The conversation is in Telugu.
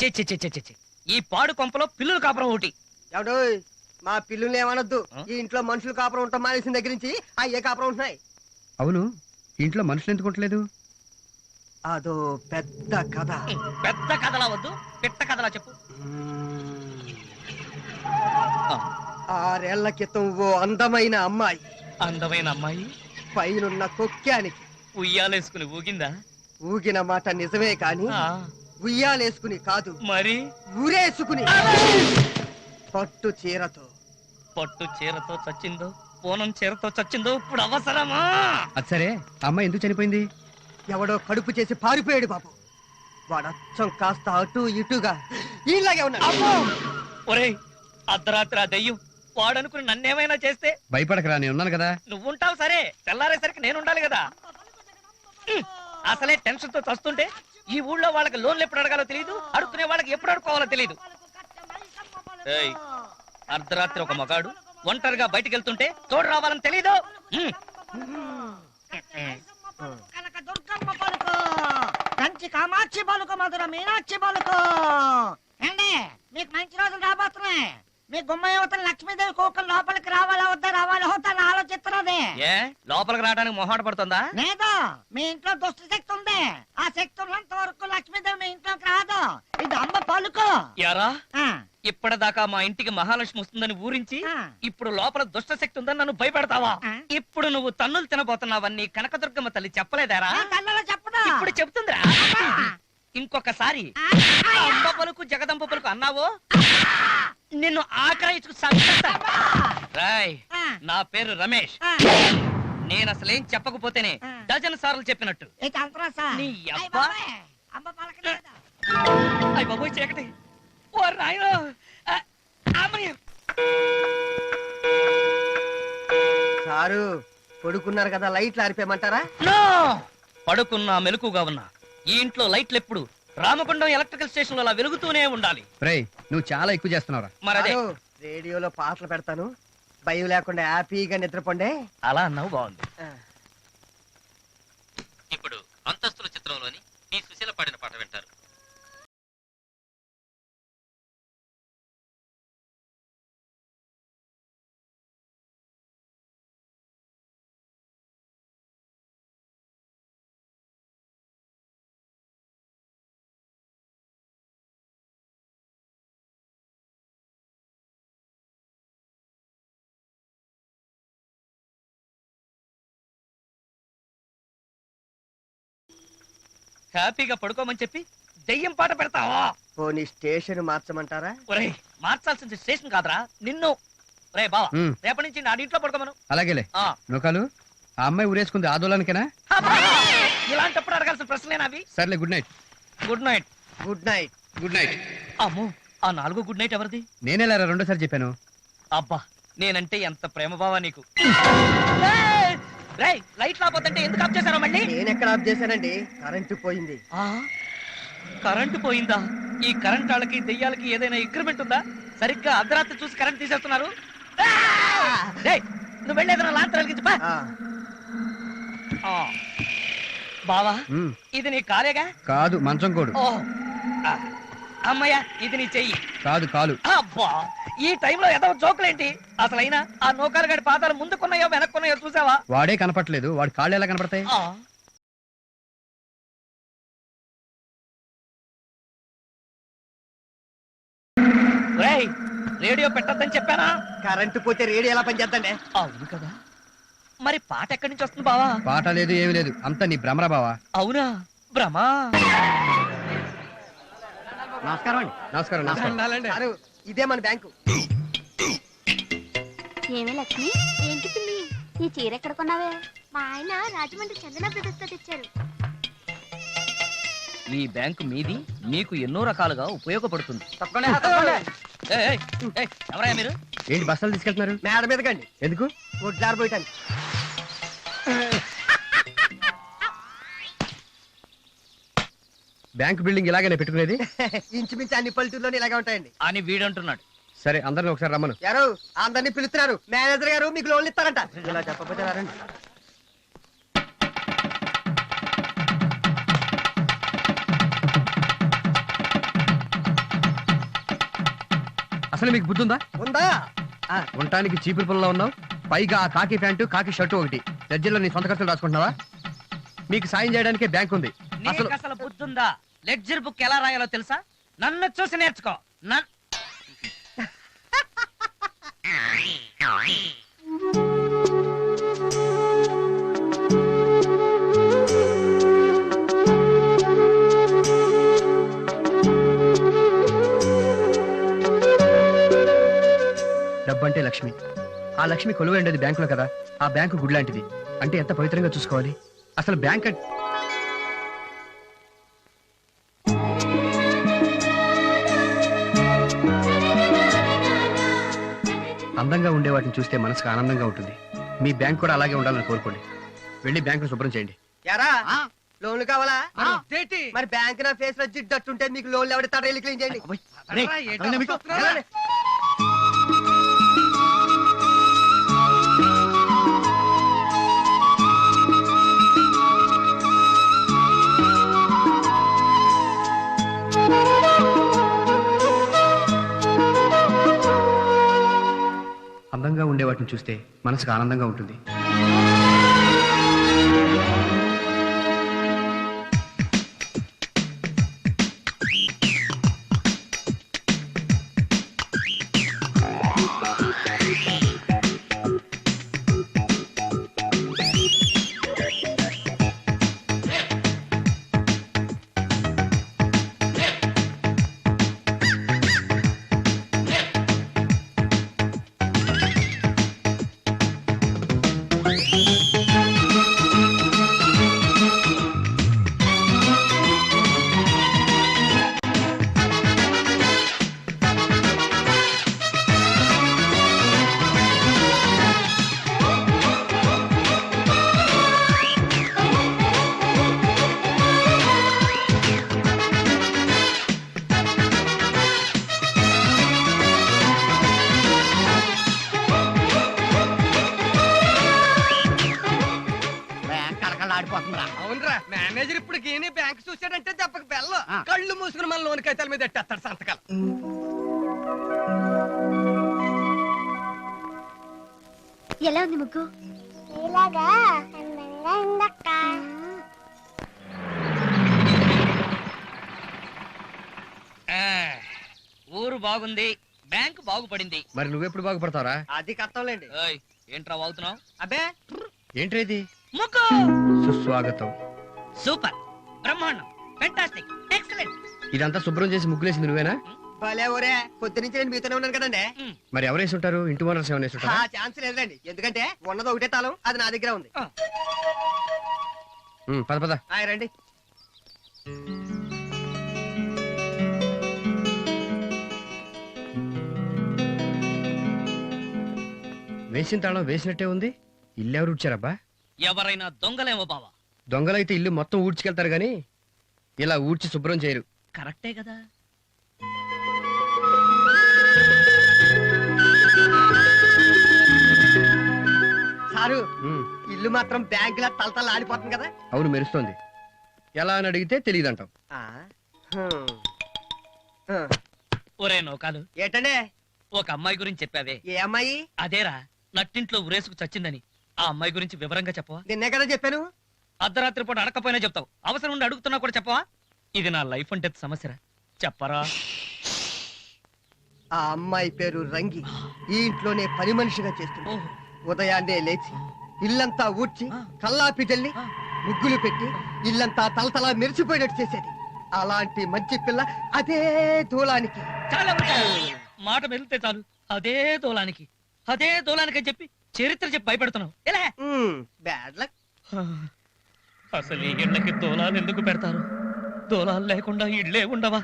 చి చి చి చి చి చి. ఈ పాడు కొంపలో పిల్లులు కాపురం ఒకటి. ఎవడో మా పిల్లుల్ని ఏమనొద్దు. ఈ ఇంట్లో మనుషులు కాపురం ఉంటాం మానేసిన దగ్గర నుంచి ఏ కాపురం ఉంటున్నాయి. అవును, ఇంట్లో మనుషులు ఎందుకు ఉండలేదు? అదో పెద్ద కథ. పెద్ద కథలా వద్దు, పిట్ట కథలా చెప్పు. 6 ఏళ్ల క్రితం ఓ అందమైన అమ్మాయి అందమైన అమ్మాయి పైనున్న కొక్కానికి ఉయ్యాలేసుకుని ఊగిందా? ఊగిన మాట నిజమే కాని ఉయ్యాలేసుకుని కాదు, మరి ఊరేసుకుని పట్టు చీరతో. పట్టు చీరతో చచ్చిందో పూనం చీరతో చచ్చిందో ఇప్పుడు అవసరమా? అది సరే, అమ్మాయి ఎందుకు చనిపోయింది? ఎవడో కడుపు చేసి పారిపోయాడు బాబు. వాడచ్చం కాస్త అటు ఇటుగా ఇలాగే ఉన్నాడు. ఒరేయ్, అర్ధరాత్రి ఆ దెయ్యం వాడనుకుని నన్నేమైనా చేస్తే? భయపడకరా, నేను ఉన్నాను కదా. నువ్వుంటావు సరే, తెల్లారేసరికి నేను ఉండాలి కదా. అసలే టెన్షన్ తో చస్తుంటే ఈ ఊళ్ళో వాళ్ళకి లోన్లు ఎప్పుడు అడగాలో తెలియదు, అడుక్కునే వాళ్ళకి ఎప్పుడు అడుకోవాలో తెలియదు. అర్ధరాత్రి ఒక మగాడు ఒంటరిగా బయటికి వెళ్తుంటే తోడు రావాలని తెలీదు. కనక దుర్గమ్మ పలుకు, కంచి కామాక్షి పలుకు, మధుర మీనాక్షి పలుకు. ఏండి, మీకు మంచి రోజులు రాబోతున్నాయి. మీ గుమ్మ యువతల లక్ష్మీదేవి కోకలు లోపలికి రావాలా వద్దా, రావాలా వద్దా అని ఆలోచిస్తున్నది. ఏ లోపలికి రావడానికి మొహాట పడుతుందా? లేదు, మీ ఇంట్లో దుష్ట శక్తి ఉంది. ఆ శక్తి ఉన్నంత వరకు లక్ష్మీదేవి మీ ఇంట్లోకి రాదు. ఇది అమ్మ పలుకు. యారా, ఆ, ఇప్పటిదాకా మా ఇంటికి మహాలక్ష్మి వస్తుందని ఊరించి ఆ. ఇప్పుడు లోపల దుష్ట శక్తి ఉందని నన్ను భయపెడతావా? ఆ. ఇప్పుడు నువ్వు తన్నులు తినబోతున్నావన్నీ కనకదుర్గమ్మ తల్లి చెప్పలేదారా? నా కళ్ళలో చెప్పదు. ఇప్పుడు చెప్తుందిరా. ఇంకొకసారి అమ్మ పలుకు జగదంబ పలుకు అన్నావో నిన్ను ఆక్రయించుకు సంగతా. రాయ్, ఆ. నా పేరు రమేష్. ఆ. నేను అసలేం చెప్పకపోతేనే ఆ. డజన్ సార్లు చెప్పినట్టు. ఇది అంతరా సార్. నీ అయ్ అబ్బా. బాబాయ్, అమ్మ పలకలేదు. అయ్య బాబోయ్ చీకటి. ఓ రాయో అమ్మని. సారు పడుకున్నారు కదా, లైట్లు ఆరిపోయమంటారా? నో! పడుకున్నా మెలకుగా ఉన్నా ఈ ఇంట్లో లైట్లు ఎప్పుడు రామగుండం ఎలక్ట్రికల్ స్టేషన్ లో వెలుగుతూనే ఉండాలి. రేయ్, నువ్వు చాలా ఎక్కువ చేస్తున్నావురా. మరదే సారు, రేడియోలో పాటలు పెడతాను, భయం లేకుండా హ్యాపీగా నిద్రపోండి. అలా అన్నావు, బాగుంది. ఆ. ఇప్పుడు అంతస్తుల చిత్రంలోని నీ సుశీల పాడిన పాట వింటారు. హ్యాపీగా పడుకోమని చెప్పి దెయ్యం పాట పెడతావా? పోనీ స్టేషన్ మార్చమంటారా? ఒరేయ్, మార్చాల్సిన స్టేషన్ కాదురా నిన్ను. రే బావా, ఉమ్. రేపటి నుంచి నా ఇంట్లో పడుకోమను. అలాగేలే. ఆ. నూకాలు, ఆ అమ్మాయి ఊరేసుకుంది ఆందోళనకేనా? అబ్బా! ఇలాంటప్పుడు అడగాల్సిన ప్రశ్నలేనా అవి? సర్లే, good night. Good night. Good night. Good night. అమ్మో, ఆ 4 గుడ్ నైట్ ఎవరిది? నేనేలారా రెండోసారి చెప్పాను. అబ్బా, నేనంటే ఎంత ప్రేమ బావా నీకు. రేయ్, లైట్ రాపోతుంటే ఎందుకు ఆఫ్ చేశారో మళ్ళీ? నేను ఎక్కడ ఆఫ్ చేశానండి, కరెంటు పోయింది. కరెంటు పోయిందా? ఈ కరెంట్ వాళ్ళకి దెయ్యాలకి ఏదైనా అగ్రిమెంట్ ఉందా? సరిగ్గా అర్ధరాత్రి చూసి కరెంట్ తీసేస్తున్నారు. రేయ్, నువ్వు వెళ్ళేదన్నా లాంతర్ వెలిగించు పా. ఆ, బావా, ఉమ్. ఇది నీ కాలేగా? కాదు, మంచం కోడు. ఓ అమ్మయ్య, ఇది నీ చెయ్యి. కాదు, కాలు. అబ్బా, ఈ టైంలో ఏదో జోకులేంటి? అసలైనా ఆ నూకాలు గడి పాదాలు ముందుకున్నాయో వెనక్కున్నాయో చూసావా? వాడే కనపట్లేదు, వాడి కాళ్ళు ఎలా కనపడతాయి? రేయ్, రేడియో పెట్టొద్దని చెప్పానా? కరెంటు పోతే రేడియో ఎలా పనిచేద్దండి? అవును కదా, మరి పాట ఎక్కడి నుంచి వస్తుంది బావా? పాట లేదు, ఏమీ లేదు, అంతా నీ భ్రమరా బావా. అవునా, భ్రమా? నమస్కారం అండి. నమస్కారం. నమస్కారం. సారు, ఇదే మన బ్యాంకు. ఏమే లక్ష్మి, ఏంటి పిన్ని ఈ చీర ఎక్కడ కొన్నావే? మా ఆయన రాజమండ్రి చందన బ్రదర్స్ తో తెచ్చారు. ఈ బ్యాంకు మీది, మీకు ఎన్నో రకాలుగా ఉపయోగపడుతుంది. ఎవరయ్యా మీరు? ఏంటి బస్సులు తీసుకెళ్తున్నారు? మేడ మీదకండి. ఎందుకు? గుడ్లారు పోయటానికి. బ్యాంక్ బిల్డింగ్ ఇలాగనే పెట్టుకునేది? ఇంచుమించు అన్ని పల్లెటూరులోనే ఇలాగే ఉంటాయండి అని వీడంటున్నాడు. సరే, అందరిని ఒకసారి రమ్మను. యారు, అందరినీ పిలుస్తున్నారు. మేనేజర్ గారు మీకు లోన్లు ఇస్తారంట. ఇలా చెప్పకపోతే రండి. అసలు మీకు బుద్ధి ఉందా? ఉందా? ఉండటానికి చీపురు పుల్ల ఉన్నావు, పైగా ఆ కాకి ప్యాంటు కాకి షర్టు ఒకటి. జడ్జిలో నీ సొంత ఖర్చులు రాసుకుంటున్నావా? మీకు సాయం చేయడానికే బ్యాంక్ ఉంది. అసలు నీకు అసలు బుద్ధుందా? లెడ్జర్ బుక్ ఎలా రాయాలో తెలుసా? నన్ను చూసి నేర్చుకో. డబ్బంటే లక్ష్మి. ఆ లక్ష్మి కొలువై ఉండేది బ్యాంకులో కదా. ఆ బ్యాంకు గుడి లాంటిది. అంటే ఎంత పవిత్రంగా చూసుకోవాలి. అసలు బ్యాంక్ అందంగా ఉండే వాటిని చూస్తే మనసుకు ఆనందంగా ఉంటుంది. మీ బ్యాంక్ కూడా అలాగే ఉండాలని కోరుకోండి. వెళ్ళి బ్యాంకును శుభ్రం చేయండి. ఎరా లోన్లు కావాలా? మరి బ్యాంక్ నా ఫేస్ లో జిడ్డట్టుంటే మీకు లోన్లు ఎవడతాడో వెళ్ళి క్లీన్ చేయండి. వెళ్ళండి. అందంగా ఉండే వాటిని చూస్తే మనసుకు ఆనందంగా ఉంటుంది. అవునరా, మేనేజర్ ఇప్పుడు గీని బ్యాంక్ చూసాడంటే దెబ్బకి బెల్ల కళ్ళు మూసుకుని మన లోన్ కాగితాల మీద ఎట్టేస్తాడు సంతకాలు. ఎలా ఉంది ముగ్గు? ఇలాగా అందంగా ఉందక్క. ఊరు బాగుంది, బ్యాంక్ బాగుపడింది. మరి నువ్వెప్పుడు బాగుపడతావరా? అది కట్టంలేండి. ఏయ్, ఏంట్రా వాగుతున్నావు? అబ్బే ఏంట్రేది? ముగ్గు సుస్వాగతం. సూపర్, బ్రహ్మాండం, ఫెంటాస్టిక్, ఎక్సలెంట్. ఇదంతా శుభ్రం చేసి ముగ్గులేసింది నువ్వేనా? భలే ఊరే, పొద్దు నుంచి నేను మీతోనే ఉన్నాను కదండి. మరి ఎవరేసి ఉంటారు? ఇంటి ఓనర్స్ ఏమైనా వేసి ఆ ఉంటారా? ఛాన్స్ లేదండి, ఎందుకంటే ఉన్నది ఒకటే తాళం, అది నా దగ్గర ఉంది. పద పద. ఆయన రండి. వేసిన తాళం వేసినట్టే ఉంది. ఇల్లు ఎవరు ఊడ్చారబ్బా? ఎవరైనా దొంగలేమో బావా. దొంగలైతే ఇల్లు మొత్తం ఊడ్చుకెళ్తారు గాని ఇలా ఊడ్చి శుభ్రం చేయరు. కరెక్టే కదా. సారు, ఉమ్, ఇల్లు మాత్రం బ్యాంక్ లా తలతల ఆడిపోతుంది కదా. అవును, మెరుస్తోంది. ఎలా అని అడిగితే తెలియదంటాం. ఆ, హ్మ్. ఆ, ఒరే నౌకాలు, ఏటండే? ఒక అమ్మాయి గురించి చెప్పావే, ఏ అమ్మాయి? అదేరా నట్టింట్లో ఉరేసుకు చచ్చిందని. ఆ అమ్మాయి గురించి వివరంగా చెప్పవా? నిన్నే కదా చెప్పాను. అర్ధరాత్రి పూట అడకపోయినా చెప్తావు, అవసరం ఉండి అడుగుతున్నా కూడా చెప్పవా? ఇది నా లైఫ్ అండ్ డెత్ సమస్యరా, చెప్పరా. ఆ అమ్మాయి పేరు రంగి. ఈ ఇంట్లోనే పని మనిషిగా చేస్తుంది. ఓహో. ఉదయాన్నే లేచి ఇల్లంతా ఊడ్చి కల్లాపి జల్లి ముగ్గులు పెట్టి ఇల్లంతా తలతలా మెరిసిపోయినట్టు చేసేది. అలాంటి మంచి పిల్ల అదే దూలానికి. చాలా ఉంటాయి. మాట మెరితే చాలు అదే దూలానికి, అదే దూలానికి అని చెప్పి చరిత్ర చెప్పి భయపెడుతున్నావు. ఎలా? Bad luck. అసలు ఈ ఇళ్ళకి దూలాలు ఎందుకు పెడతారు? దూలాలు లేకుండా ఇళ్ళే ఉండవా?